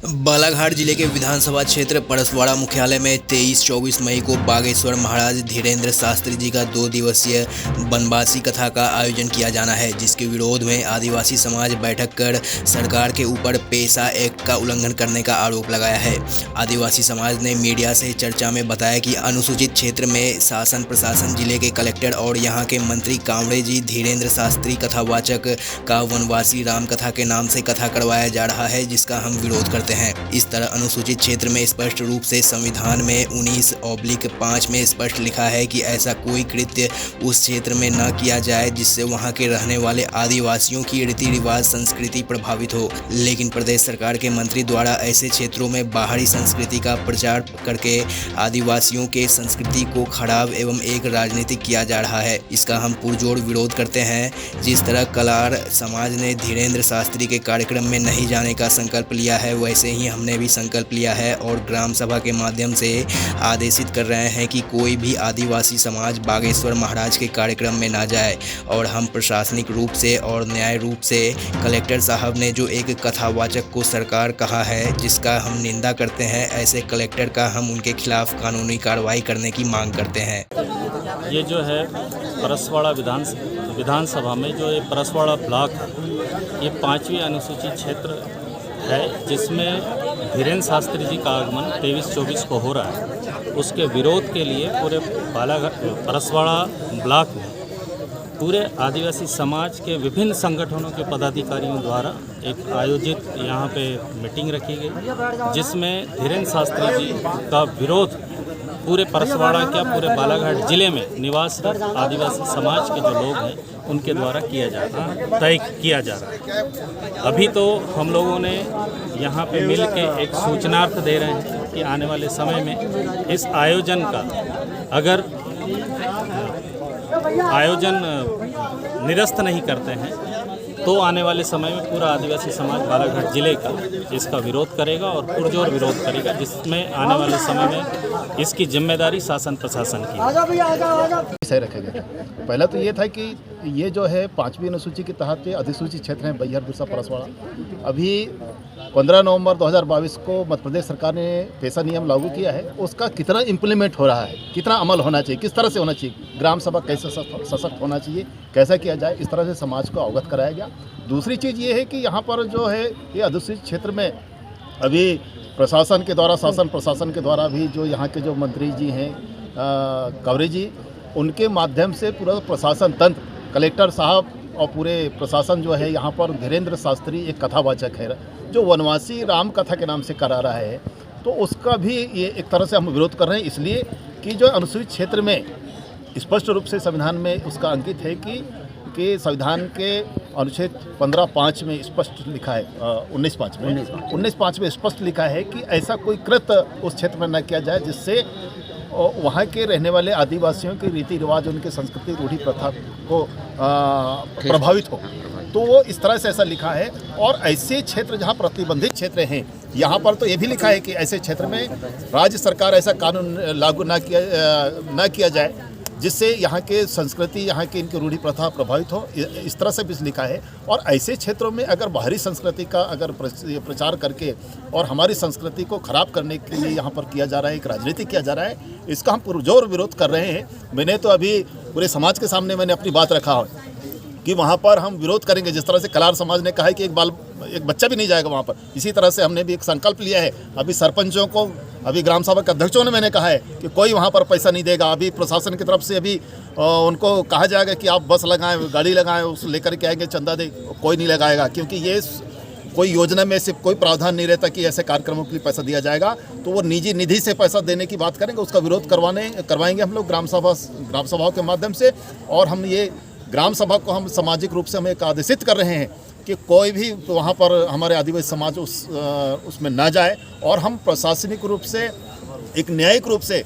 बालाघाट जिले के विधानसभा क्षेत्र परसवाड़ा मुख्यालय में 23-24 मई को बागेश्वर महाराज धीरेन्द्र शास्त्री जी का 2 दिवसीय बनवासी कथा का आयोजन किया जाना है, जिसके विरोध में आदिवासी समाज बैठक कर सरकार के ऊपर पेसा एक्ट का उल्लंघन करने का आरोप लगाया है। आदिवासी समाज ने मीडिया से चर्चा में बताया कि अनुसूचित क्षेत्र में शासन प्रशासन जिले के कलेक्टर और यहाँ के मंत्री कांवड़े जी धीरेन्द्र शास्त्री कथावाचक का वनवासी राम कथा के नाम से कथा करवाया जा रहा है, जिसका हम विरोध करते हैं। इस तरह अनुसूचित क्षेत्र में स्पष्ट रूप से संविधान में 19/5 में स्पष्ट लिखा है कि ऐसा कोई कृत्य उस क्षेत्र में न किया जाए जिससे वहां के रहने वाले आदिवासियों की रीति रिवाज संस्कृति प्रभावित हो। लेकिन प्रदेश सरकार के मंत्री द्वारा ऐसे क्षेत्रों में बाहरी संस्कृति का प्रचार करके आदिवासियों के संस्कृति को खराब एवं एक राजनीतिक किया जा रहा है। इसका हम पुरजोर विरोध करते हैं। जिस तरह कलार समाज ने धीरेन्द्र शास्त्री के कार्यक्रम में नहीं जाने का संकल्प लिया है, वैसे ही हमने भी संकल्प लिया है और ग्राम सभा के माध्यम से आदेशित कर रहे हैं कि कोई भी आदिवासी समाज बागेश्वर महाराज के कार्यक्रम में ना जाए। और हम प्रशासनिक रूप से और न्याय रूप से कलेक्टर साहब ने जो एक कथावाचक को सरकार कहा है, जिसका हम निंदा करते हैं, ऐसे कलेक्टर का हम उनके खिलाफ कानूनी कार्रवाई करने की मांग करते हैं। ये जो है परसवाड़ा विधानसभा में जो ये परसवाड़ा ब्लॉक है, ये 5वीं अनुसूचित क्षेत्र है, जिसमें धीरेन्द्र शास्त्री जी का आगमन 23-24 को हो रहा है। उसके विरोध के लिए पूरे बालाघाट परसवाड़ा ब्लॉक में पूरे आदिवासी समाज के विभिन्न संगठनों के पदाधिकारियों द्वारा एक आयोजित यहाँ पे मीटिंग रखी गई, जिसमें धीरेन्द्र शास्त्री जी का विरोध पूरे परसवाड़ा क्या पूरे बालाघाट जिले में निवासरत आदिवासी समाज के जो लोग हैं उनके द्वारा तय किया जा रहा है। अभी तो हम लोगों ने यहाँ पे मिल के एक सूचनार्थ दे रहे हैं कि आने वाले समय में इस आयोजन का अगर आयोजन निरस्त नहीं करते हैं तो आने वाले समय में पूरा आदिवासी समाज बालाघाट जिले का इसका विरोध करेगा और पुरजोर विरोध करेगा, जिसमें आने वाले समय में इसकी जिम्मेदारी शासन प्रशासन की सही रखे गए। पहला तो ये था कि ये जो है 5वीं अनुसूची के तहत अधिसूचित क्षेत्र है बैहर बिरसा परसवाड़ा। अभी 15 नवंबर 2022 को मध्य प्रदेश सरकार ने पेशा नियम लागू किया है, उसका कितना इम्प्लीमेंट हो रहा है, कितना अमल होना चाहिए, किस तरह से होना चाहिए, ग्राम सभा कैसे सशक्त होना चाहिए, कैसा किया जाए, इस तरह से समाज को अवगत कराया गया। दूसरी चीज़ ये है कि यहाँ पर जो है ये अधिसूचित क्षेत्र में अभी प्रशासन के द्वारा शासन प्रशासन के द्वारा भी जो यहाँ के जो मंत्री जी हैं कांवड़े जी, उनके माध्यम से पूरा प्रशासन तंत्र कलेक्टर साहब और पूरे प्रशासन जो है यहाँ पर धीरेन्द्र शास्त्री एक कथावाचक है जो वनवासी राम कथा के नाम से करा रहा है, तो उसका भी ये एक तरह से हम विरोध कर रहे हैं। इसलिए कि जो अनुसूचित क्षेत्र में स्पष्ट रूप से संविधान में उसका अंकित है कि संविधान के अनुच्छेद 15(5) में स्पष्ट लिखा है, 19(5) में स्पष्ट लिखा है कि ऐसा कोई कृत्य उस क्षेत्र में न किया जाए जिससे वहाँ के रहने वाले आदिवासियों के रीति रिवाज, उनकी संस्कृति, रूढ़ी प्रथा को प्रभावित हो। तो वो इस तरह से ऐसा लिखा है। और ऐसे क्षेत्र जहाँ प्रतिबंधित क्षेत्र हैं, यहाँ पर तो ये भी लिखा है कि ऐसे क्षेत्र में राज्य सरकार ऐसा कानून लागू न किया जाए जिससे यहाँ के संस्कृति, यहाँ की इनकी रूढ़ी प्रथा प्रभावित हो, इस तरह से भी लिखा है। और ऐसे क्षेत्रों में अगर बाहरी संस्कृति का अगर प्रचार करके और हमारी संस्कृति को खराब करने के लिए यहाँ पर किया जा रहा है, एक राजनीति किया जा रहा है, इसका हम पुरजोर विरोध कर रहे हैं। मैंने तो अभी पूरे समाज के सामने मैंने अपनी बात रखा है कि वहाँ पर हम विरोध करेंगे। जिस तरह से कलार समाज ने कहा है कि एक बच्चा भी नहीं जाएगा वहाँ पर, इसी तरह से हमने भी एक संकल्प लिया है। अभी सरपंचों को, अभी ग्राम सभा के अध्यक्षों ने मैंने कहा है कि कोई वहाँ पर पैसा नहीं देगा। अभी प्रशासन की तरफ से अभी उनको कहा जाएगा कि आप बस लगाएं, गाड़ी लगाएं, उस लेकर के आएंगे, चंदा दे, कोई नहीं लगाएगा, क्योंकि ये कोई योजना में सिर्फ कोई प्रावधान नहीं रहता कि ऐसे कार्यक्रमों के लिए पैसा दिया जाएगा। तो वो निजी निधि से पैसा देने की बात करेंगे, उसका विरोध करवाएंगे हम लोग ग्राम सभाओं के माध्यम से। और हम ये ग्राम सभा को हम सामाजिक रूप से हम एक आदेशित कर रहे हैं कि कोई भी वहाँ पर हमारे आदिवासी समाज उसमें ना जाए। और हम प्रशासनिक रूप से, एक न्यायिक रूप से